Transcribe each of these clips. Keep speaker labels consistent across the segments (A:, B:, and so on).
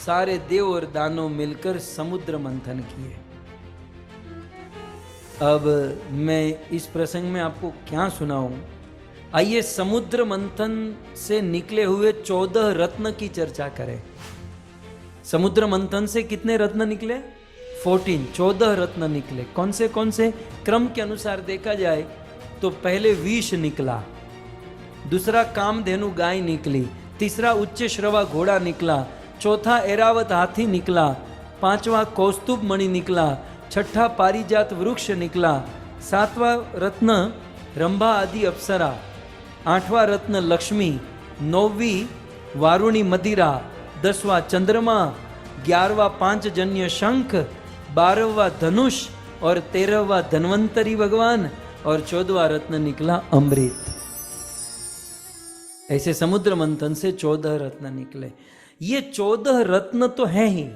A: सारे देव और दानव मिलकर समुद्र मंथन किए। अब मैं इस प्रसंग में आपको क्या सुनाऊं, आइए समुद्र मंथन से निकले हुए 14 रत्न की चर्चा करें। समुद्र मंथन से कितने रत्न निकले? 14 रत्न निकले। कौन से क्रम के अनुसार देखा जाए तो पहले विष निकला, दूसरा कामधेनु गाय निकली, तीसरा उच्च श्रवा घोड़ा निकला, चौथा ऐरावत हाथी निकला, पांचवा कौस्तुभ मणि निकला, छठा पारिजात वृक्ष निकला, सातवां रत्न रंभा आदि अप्सरा, आठवां रत्न लक्ष्मी, नौवीं वारुणी मदिरा, 10वां चंद्रमा, 11वां पांचजन्य शंख, 12वां धनुष और 13वां धन्वंतरी भगवान और 14वां रत्न निकला अमृत। ऐसे समुद्र मंथन से 14 रत्न निकले। ये 14 रत्न तो हैं ही,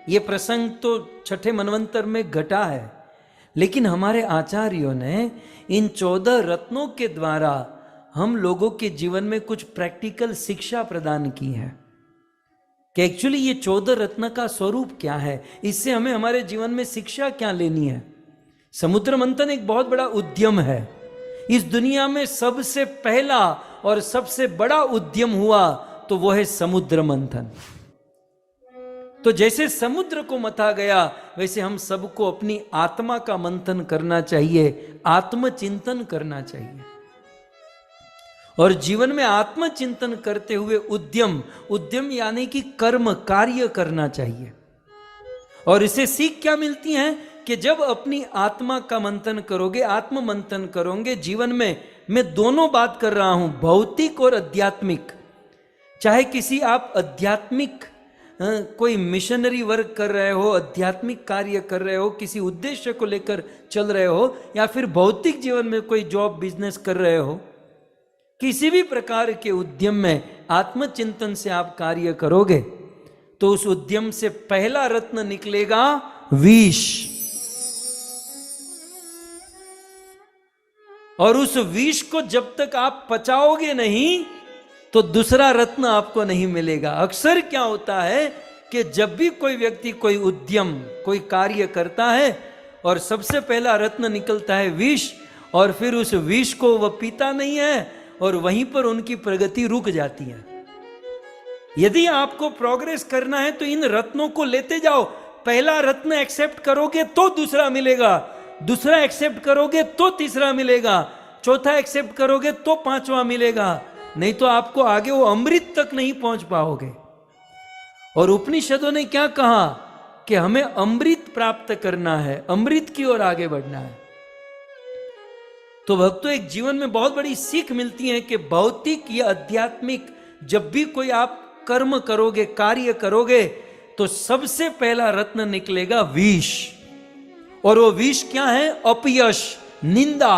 A: ये प्रसंग तो छठे मनवंतर में घटा है, लेकिन हमारे आचार्यों ने इन 14 रत्नों के द्वारा हम लोगों के जीवन में कुछ प्रैक्टिकल शिक्षा प्रदान की है कि एक्चुअली ये 14 रत्न का स्वरूप क्या है, इससे हमें हमारे जीवन में शिक्षा क्या लेनी है। समुद्र मंथन एक बहुत बड़ा उद्यम है। इस दुनिया में सबसे पहला और सबसे बड़ा उद्यम हुआ तो वो है समुद्र मंथन। तो जैसे समुद्र को मथा गया, वैसे हम सबको अपनी आत्मा का मंथन करना चाहिए, आत्मचिंतन करना चाहिए और जीवन में आत्मचिंतन करते हुए उद्यम यानी कि कर्म कार्य करना चाहिए। और इसे सीख क्या मिलती है कि जब अपनी आत्मा का मंथन करोगे, आत्म मंथन करोगे जीवन में, मैं दोनों बात कर रहा हूं, भौतिक और आध्यात्मिक। चाहे किसी आप आध्यात्मिक कोई मिशनरी वर्क कर रहे हो, आध्यात्मिक कार्य कर रहे हो, किसी उद्देश्य को लेकर चल रहे हो, या फिर भौतिक जीवन में कोई जॉब बिजनेस कर रहे हो, किसी भी प्रकार के उद्यम में आत्मचिंतन से आप कार्य करोगे तो उस उद्यम से पहला रत्न निकलेगा विष। और उस विष को जब तक आप पचाओगे नहीं तो दूसरा रत्न आपको नहीं मिलेगा। अक्सर क्या होता है कि जब भी कोई व्यक्ति कोई उद्यम कोई कार्य करता है और सबसे पहला रत्न निकलता है विष, और फिर उस विष को वह पीता नहीं है और वहीं पर उनकी प्रगति रुक जाती है। यदि आपको प्रोग्रेस करना है तो इन रत्नों को लेते जाओ। पहला रत्न एक्सेप्ट करोगे तो दूसरा मिलेगा, दूसरा एक्सेप्ट करोगे तो तीसरा मिलेगा, चौथा एक्सेप्ट करोगे तो पांचवा मिलेगा, नहीं तो आपको आगे वो अमृत तक नहीं पहुंच पाओगे। और उपनिषदों ने क्या कहा कि हमें अमृत प्राप्त करना है, अमृत की ओर आगे बढ़ना है। तो भक्तों, एक जीवन में बहुत बड़ी सीख मिलती है कि भौतिक या आध्यात्मिक जब भी कोई आप कर्म करोगे, कार्य करोगे, तो सबसे पहला रत्न निकलेगा विष। और वो विष क्या है? अपयश, निंदा।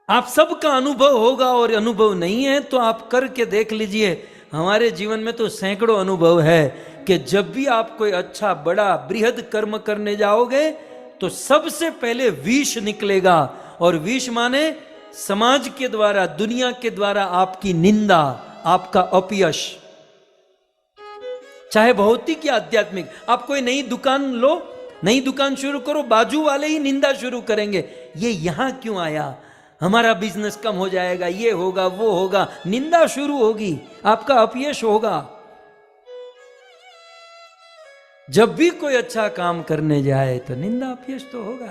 A: आप सबका अनुभव होगा, और अनुभव नहीं है तो आप करके देख लीजिए। हमारे जीवन में तो सैकड़ों अनुभव है कि जब भी आप कोई अच्छा बड़ा बृहद कर्म करने जाओगे तो सबसे पहले विष निकलेगा। और विष माने समाज के द्वारा, दुनिया के द्वारा आपकी निंदा, आपका अपयश, चाहे भौतिक या आध्यात्मिक। आप कोई नई दुकान लो, नई दुकान शुरू करो, बाजू वाले ही निंदा शुरू करेंगे, ये यहां क्यों आया, हमारा बिजनेस कम हो जाएगा, ये होगा वो होगा, निंदा शुरू होगी, आपका अपयश होगा। जब भी कोई अच्छा काम करने जाए तो निंदा अपयश तो होगा,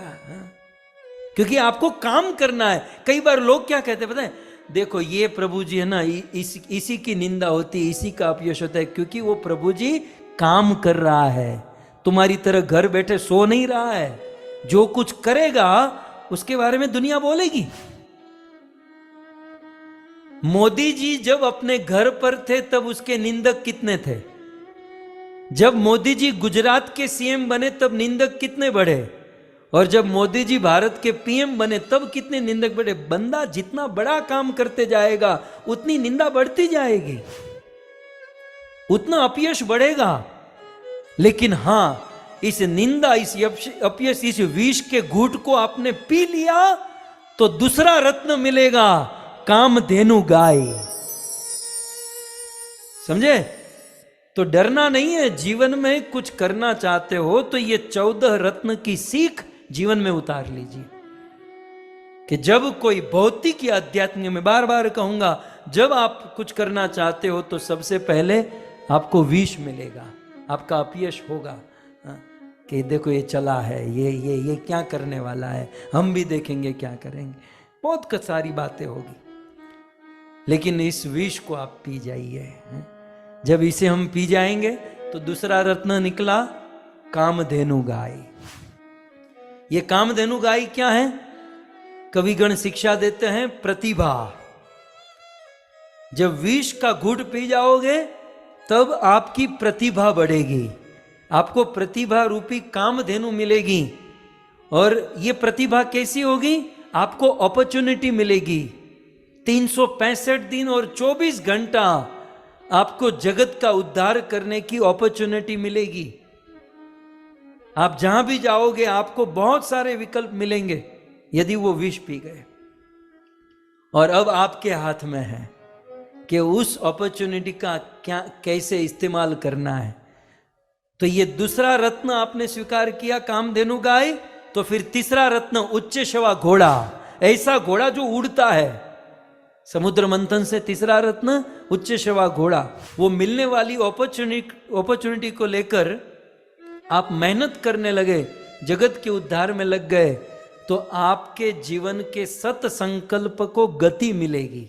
A: क्योंकि आपको काम करना है। कई बार लोग क्या कहते हैं पता है, देखो ये प्रभु जी है ना, इसी की निंदा होती है, इसी का अपयश होता है, क्योंकि वो प्रभु जी काम कर रहा है, तुम्हारी तरह घर बैठे सो नहीं रहा है। जो कुछ करेगा उसके बारे में दुनिया बोलेगी। मोदी जी जब अपने घर पर थे तब उसके निंदक कितने थे? जब मोदी जी गुजरात के सीएम बने तब निंदक कितने बढ़े? और जब मोदी जी भारत के पीएम बने तब कितने निंदक बढ़े? बंदा जितना बड़ा काम करते जाएगा उतनी निंदा बढ़ती जाएगी, उतना अपयश बढ़ेगा। लेकिन हां, इस निंदा, इस अपयश, इस विष के घूंट को आपने पी लिया तो दूसरा रत्न मिलेगा, कामधेनु गाय। समझे? तो डरना नहीं है। जीवन में कुछ करना चाहते हो तो ये 14 रत्न की सीख जीवन में उतार लीजिए कि जब कोई भौतिक या आध्यात्मिक, में बार बार कहूंगा, जब आप कुछ करना चाहते हो तो सबसे पहले आपको विष मिलेगा, आपका अपयश होगा कि देखो ये चला है, ये क्या करने वाला है, हम भी देखेंगे क्या करेंगे, बहुत सारी बातें होगी। लेकिन इस विष को आप पी जाइए। जब इसे हम पी जाएंगे तो दूसरा रत्न निकला, कामधेनु गाय। ये कामधेनु गाय क्या है? कविगण शिक्षा देते हैं, प्रतिभा। जब विष का घूंट पी जाओगे तब आपकी प्रतिभा बढ़ेगी, आपको प्रतिभा रूपी कामधेनु मिलेगी। और ये प्रतिभा कैसी होगी? आपको अपॉर्चुनिटी मिलेगी। 365 दिन और 24 घंटा आपको जगत का उद्धार करने की अपॉर्चुनिटी मिलेगी। आप जहां भी जाओगे आपको बहुत सारे विकल्प मिलेंगे यदि वो विष पी गए। और अब आपके हाथ में है कि उस अपॉर्चुनिटी का क्या कैसे इस्तेमाल करना है। तो ये दूसरा रत्न आपने स्वीकार किया, कामधेनु गाय। तो फिर तीसरा रत्न, उच्चैःश्रवा घोड़ा। ऐसा घोड़ा जो उड़ता है। समुद्र मंथन से तीसरा रत्न उच्चैःश्रवा घोड़ा। वो मिलने वाली अपॉर्चुनिटी को लेकर आप मेहनत करने लगे, जगत के उद्धार में लग गए, तो आपके जीवन के सत संकल्प को गति मिलेगी।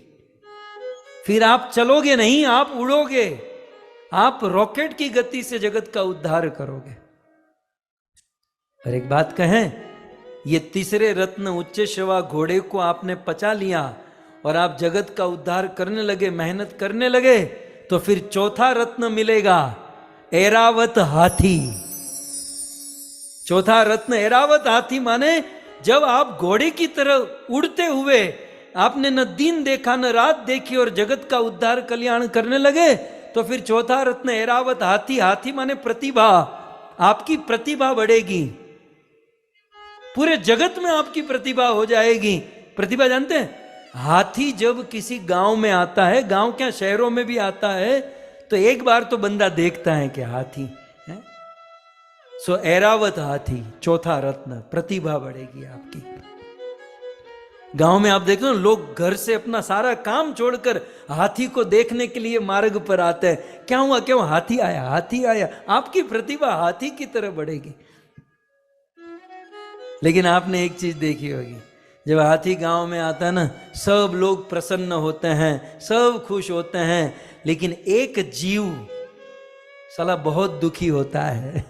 A: फिर आप चलोगे नहीं, आप उड़ोगे, आप रॉकेट की गति से जगत का उद्धार करोगे। और एक बात कहें, ये तीसरे रत्न उच्चैःश्रवा घोड़े को आपने पचा लिया और आप जगत का उद्धार करने लगे, मेहनत करने लगे, तो फिर चौथा रत्न मिलेगा, ऐरावत हाथी। चौथा रत्न ऐरावत हाथी माने जब आप घोड़े की तरह उड़ते हुए आपने न दिन देखा न रात देखी और जगत का उद्धार कल्याण करने लगे, तो फिर चौथा रत्न ऐरावत हाथी। हाथी माने प्रतिभा, आपकी प्रतिभा बढ़ेगी, पूरे जगत में आपकी प्रतिभा हो जाएगी। प्रतिभा जानते हैं, हाथी जब किसी गांव में आता है, गांव क्या शहरों में भी आता है, तो एक बार तो बंदा देखता है कि हाथी है। सो ऐरावत हाथी, चौथा रत्न, प्रतिभा बढ़ेगी आपकी। गांव में आप देखो, लोग घर से अपना सारा काम छोड़कर हाथी को देखने के लिए मार्ग पर आते हैं। क्या हुआ, क्यों? हाथी आया, हाथी आया। आपकी प्रतिभा हाथी की तरह बढ़ेगी। लेकिन आपने एक चीज देखी होगी, जब हाथी गांव में आता है ना, सब लोग प्रसन्न होते हैं, सब खुश होते हैं, लेकिन एक जीव साला बहुत दुखी होता है।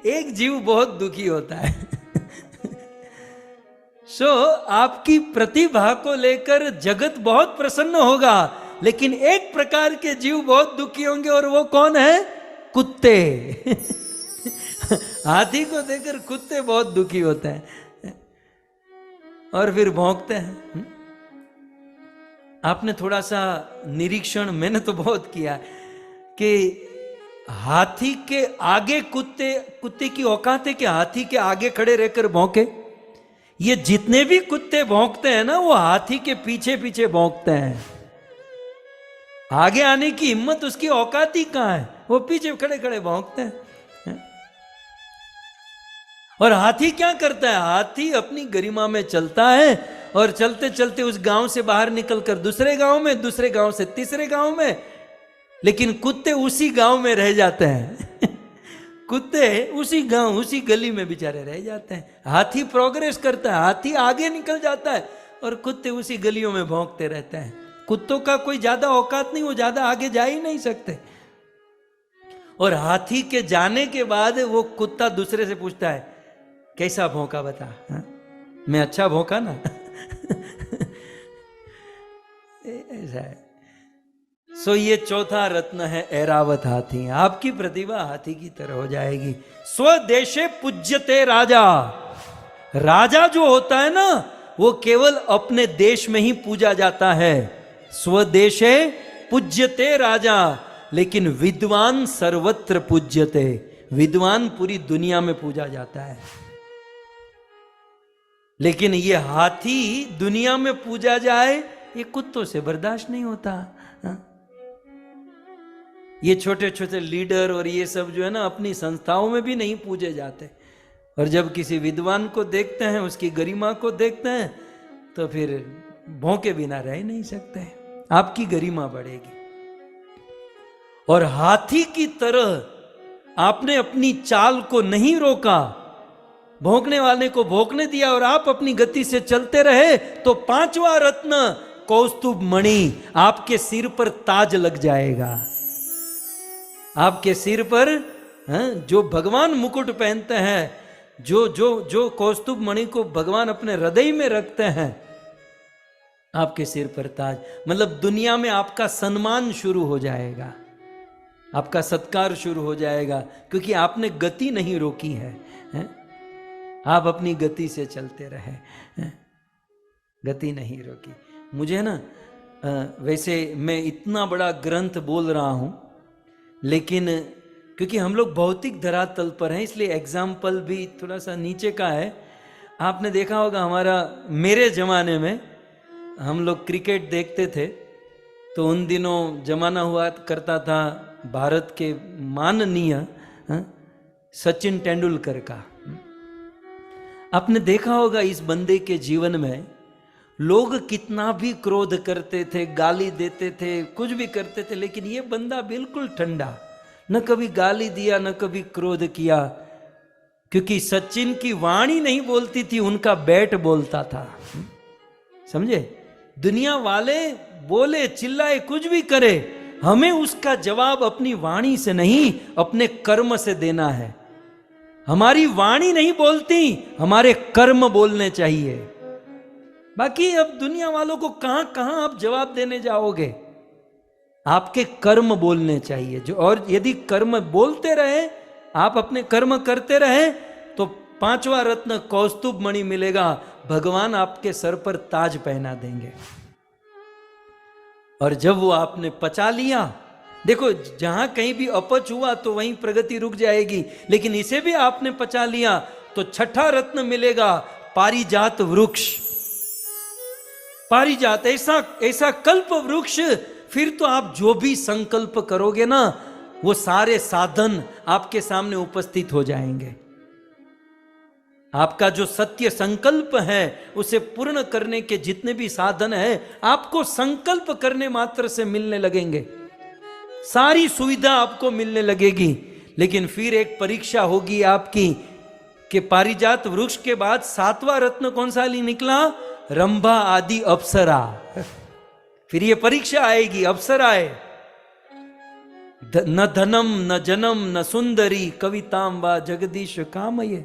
A: एक जीव बहुत दुखी होता है। सो आपकी प्रतिभा को लेकर जगत बहुत प्रसन्न होगा, लेकिन एक प्रकार के जीव बहुत दुखी होंगे, और वो कौन है? कुत्ते। हाथी को देखकर कुत्ते बहुत दुखी होते हैं और फिर भौंकते हैं। आपने थोड़ा सा निरीक्षण, मैंने तो बहुत किया, कि हाथी के आगे कुत्ते की औकात है कि हाथी के आगे खड़े रहकर भौंके। ये जितने भी कुत्ते भौंकते हैं ना, वो हाथी के पीछे पीछे भौंकते हैं। आगे आने की हिम्मत उसकी औकात ही कहां है, वो पीछे खड़े खड़े भौंकते हैं। और हाथी क्या करता है? हाथी अपनी गरिमा में चलता है और चलते चलते उस गांव से बाहर निकलकर दूसरे गांव में, दूसरे गांव से तीसरे गांव में, लेकिन कुत्ते उसी गांव में रह जाते हैं। कुत्ते उसी गांव, उसी गली में बेचारे रह जाते हैं। हाथी प्रोग्रेस करता है, हाथी आगे निकल जाता है, और कुत्ते उसी गलियों में भौंकते रहते हैं। कुत्तों का कोई ज्यादा औकात नहीं, वो ज्यादा आगे जा ही नहीं सकते। और हाथी के जाने के बाद वो कुत्ता दूसरे से पूछता है, कैसा भौंका बता? हा? मैं अच्छा भौंका ना? ऐसा है। सो ये चौथा रत्न है ऐरावत हाथी। आपकी प्रतिभा हाथी की तरह हो जाएगी। स्वदेशे पूज्यते राजा। राजा जो होता है ना, वो केवल अपने देश में ही पूजा जाता है। स्वदेशे पूज्यते राजा, लेकिन विद्वान सर्वत्र पूज्यते। विद्वान पूरी दुनिया में पूजा जाता है। लेकिन ये हाथी दुनिया में पूजा जाए, ये कुत्तों से बर्दाश्त नहीं होता। ये छोटे छोटे लीडर और ये सब जो है ना, अपनी संस्थाओं में भी नहीं पूजे जाते, और जब किसी विद्वान को देखते हैं, उसकी गरिमा को देखते हैं, तो फिर भौंके बिना रह नहीं सकते। आपकी गरिमा बढ़ेगी। और हाथी की तरह आपने अपनी चाल को नहीं रोका, भौंकने वाले को भौंकने दिया और आप अपनी गति से चलते रहे, तो पांचवा रत्न कौस्तुभ मणि आपके सिर पर ताज लग जाएगा। आपके सिर पर जो भगवान मुकुट पहनते हैं, जो जो जो कौस्तुभ मणि को भगवान अपने हृदय में रखते हैं, आपके सिर पर ताज, मतलब दुनिया में आपका सम्मान शुरू हो जाएगा, आपका सत्कार शुरू हो जाएगा, क्योंकि आपने गति नहीं रोकी है, आप अपनी गति से चलते रहे, गति नहीं रोकी। मुझे ना वैसे मैं इतना बड़ा ग्रंथ बोल रहा हूं, लेकिन क्योंकि हम लोग भौतिक धरातल पर हैं, इसलिए एग्जाम्पल भी थोड़ा सा नीचे का है। आपने देखा होगा, मेरे जमाने में हम लोग क्रिकेट देखते थे, तो उन दिनों जमाना हुआ करता था भारत के माननीय सचिन तेंदुलकर का। आपने देखा होगा इस बंदे के जीवन में लोग कितना भी क्रोध करते थे, गाली देते थे, कुछ भी करते थे, लेकिन ये बंदा बिल्कुल ठंडा, न कभी गाली दिया न कभी क्रोध किया, क्योंकि सचिन की वाणी नहीं बोलती थी, उनका बैट बोलता था। समझे? दुनिया वाले बोले चिल्लाए कुछ भी करे, हमें उसका जवाब अपनी वाणी से नहीं, अपने कर्म से देना है। हमारी वाणी नहीं बोलती, हमारे कर्म बोलने चाहिए। बाकी अब दुनिया वालों को कहां कहां आप जवाब देने जाओगे, आपके कर्म बोलने चाहिए जो। और यदि कर्म बोलते रहे, आप अपने कर्म करते रहे, तो पांचवा रत्न कौस्तुभ मणि मिलेगा, भगवान आपके सर पर ताज पहना देंगे। और जब वो आपने पचा लिया, देखो जहां कहीं भी अपच हुआ तो वहीं प्रगति रुक जाएगी, लेकिन इसे भी आपने पचा लिया तो छठा रत्न मिलेगा, पारिजात वृक्ष। पारिजात ऐसा कल्प वृक्ष, फिर तो आप जो भी संकल्प करोगे ना, वो सारे साधन आपके सामने उपस्थित हो जाएंगे। आपका जो सत्य संकल्प है उसे पूर्ण करने के जितने भी साधन है, आपको संकल्प करने मात्र से मिलने लगेंगे, सारी सुविधा आपको मिलने लगेगी। लेकिन फिर एक परीक्षा होगी आपकी कि पारिजात वृक्ष के बाद सातवां रत्न कौन सा निकला? रंभा आदि अप्सरा। फिर ये परीक्षा आएगी, अप्सराएं। न धनम न जनम न सुंदरी कविताम वा जगदीश कामये।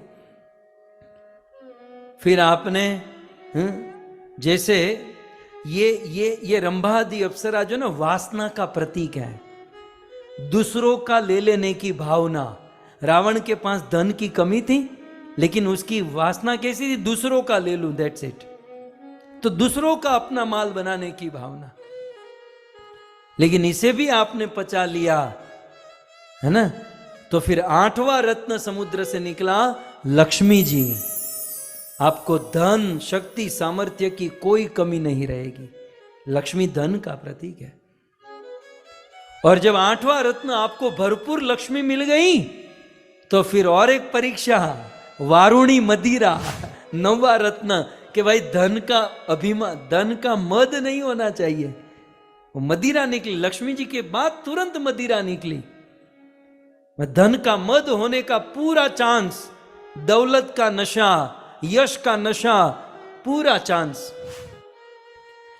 A: फिर आपने जैसे ये रंभादि अप्सरा जो ना वासना का प्रतीक है, दूसरों का ले लेने की भावना। रावण के पास धन की कमी थी, लेकिन उसकी वासना कैसी थी? दूसरों का ले लूं, दैट्स इट। तो दूसरों का अपना माल बनाने की भावना। लेकिन इसे भी आपने पचा लिया, है ना? तो फिर आठवां रत्न समुद्र से निकला, लक्ष्मी जी। आपको धन, शक्ति, सामर्थ्य की कोई कमी नहीं रहेगी। लक्ष्मी धन का प्रतीक है। और जब आठवां रत्न आपको भरपूर लक्ष्मी मिल गई, तो फिर और एक परीक्षा, वारुणी मदिरा, नौवां रत्न, कि भाई धन का अभिमान, धन का मद नहीं होना चाहिए। वो मदिरा निकली, लक्ष्मी जी के बाद तुरंत मदिरा निकली। धन का मद होने का पूरा चांस, दौलत का नशा, यश का नशा, पूरा चांस।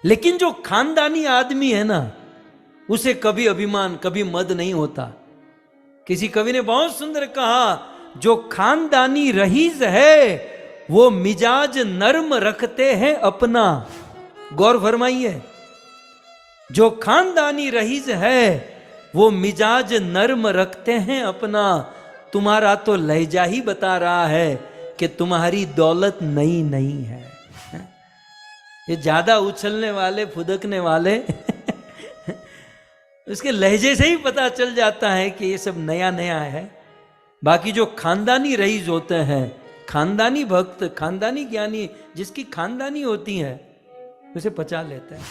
A: लेकिन जो खानदानी आदमी है ना, उसे कभी अभिमान, कभी मद नहीं होता। किसी कवि ने बहुत सुंदर कहा, जो खानदानी रईस है वो मिजाज नर्म रखते हैं अपना। गौर फरमाइए, जो खानदानी रईस है वो मिजाज नर्म रखते हैं अपना। तुम्हारा तो लहजा ही बता रहा है कि तुम्हारी दौलत नई नहीं है। ये ज्यादा उछलने वाले, फुदकने वाले उसके लहजे से ही पता चल जाता है कि ये सब नया नया है। बाकी जो खानदानी रईस होते हैं, खानदानी भक्त, खानदानी ज्ञानी, जिसकी खानदानी होती है, उसे पचा लेता है।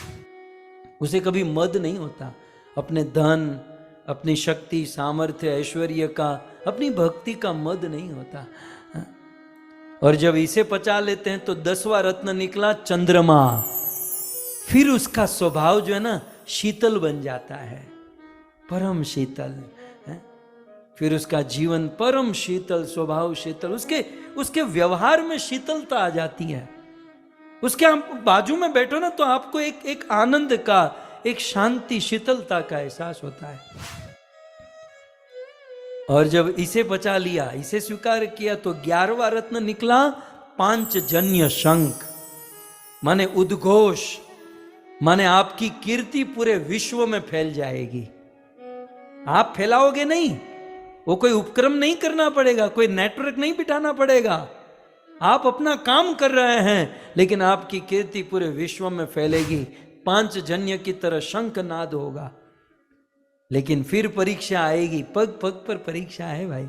A: उसे कभी मद नहीं होता अपने धन, अपनी शक्ति, सामर्थ्य, ऐश्वर्य का, अपनी भक्ति का मद नहीं होता। और जब इसे पचा लेते हैं तो 10वां रत्न निकला चंद्रमा। फिर उसका स्वभाव जो है ना शीतल बन जाता है, परम शीतल है? फिर उसका जीवन परम शीतल, स्वभाव शीतल, उसके व्यवहार में शीतलता आ जाती है। उसके आप बाजू में बैठो ना तो आपको एक आनंद का, एक शांति, शीतलता का एहसास होता है। और जब इसे बचा लिया, इसे स्वीकार किया, तो 11वां रत्न निकला पांचजन्य शंख, माने उद्घोष, माने आपकी कीर्ति पूरे विश्व में फैल जाएगी। आप फैलाओगे नहीं, वो कोई उपक्रम नहीं करना पड़ेगा, कोई नेटवर्क नहीं बिठाना पड़ेगा, आप अपना काम कर रहे हैं, लेकिन आपकी कीर्ति पूरे विश्व में फैलेगी। पांचजन्य की तरह शंख नाद होगा। लेकिन फिर परीक्षा आएगी, पग पग पर परीक्षा है भाई।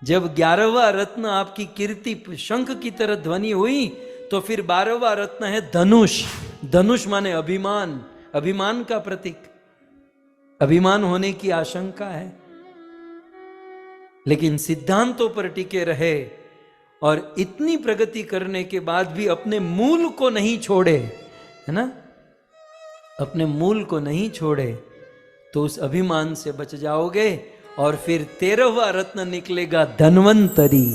A: जब 11वां रत्न आपकी कीर्ति शंख की तरह ध्वनि हुई, तो फिर 12वां रत्न है धनुष। धनुष माने अभिमान, अभिमान का प्रतीक, अभिमान होने की आशंका है, लेकिन सिद्धांतों पर टिके रहे और इतनी प्रगति करने के बाद भी अपने मूल को नहीं छोड़े, है ना, अपने मूल को नहीं छोड़े, तो उस अभिमान से बच जाओगे। और फिर 13वां रत्न निकलेगा धन्वंतरी।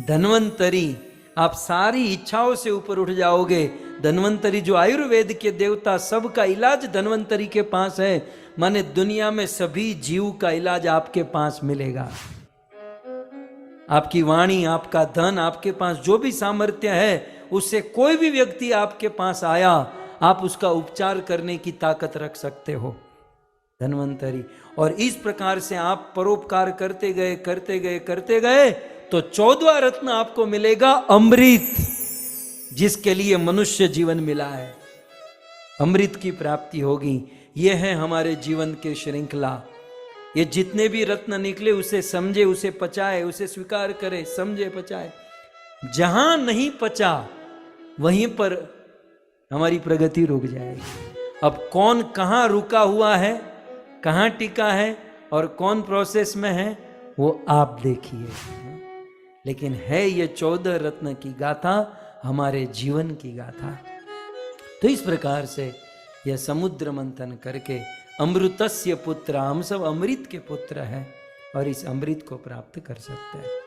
A: धन्वंतरी, आप सारी इच्छाओं से ऊपर उठ जाओगे। धन्वंतरी जो आयुर्वेद के देवता, सबका इलाज धन्वंतरी के पास है, माने दुनिया में सभी जीव का इलाज आपके पास मिलेगा। आपकी वाणी, आपका धन, आपके पास जो भी सामर्थ्य है, उससे कोई भी व्यक्ति आपके पास आया, आप उसका उपचार करने की ताकत रख सकते हो, धन्वंतरी। और इस प्रकार से आप परोपकार करते गए करते गए करते गए, तो 14वां रत्न आपको मिलेगा अमृत, जिसके लिए मनुष्य जीवन मिला है। अमृत की प्राप्ति होगी। यह है हमारे जीवन की श्रृंखला। ये जितने भी रत्न निकले, उसे समझे, उसे पचाए, उसे स्वीकार करे, समझे, पचाए। जहां नहीं पचा वहीं पर हमारी प्रगति रुक जाएगी। अब कौन कहां रुका हुआ है, कहां टिका है और कौन प्रोसेस में है, वो आप देखिए। लेकिन है ये 14 रत्न की गाथा हमारे जीवन की गाथा। तो इस प्रकार से यह समुद्र मंथन करके अमृतस्य पुत्र, हम सब अमृत के पुत्र हैं और इस अमृत को प्राप्त कर सकते हैं।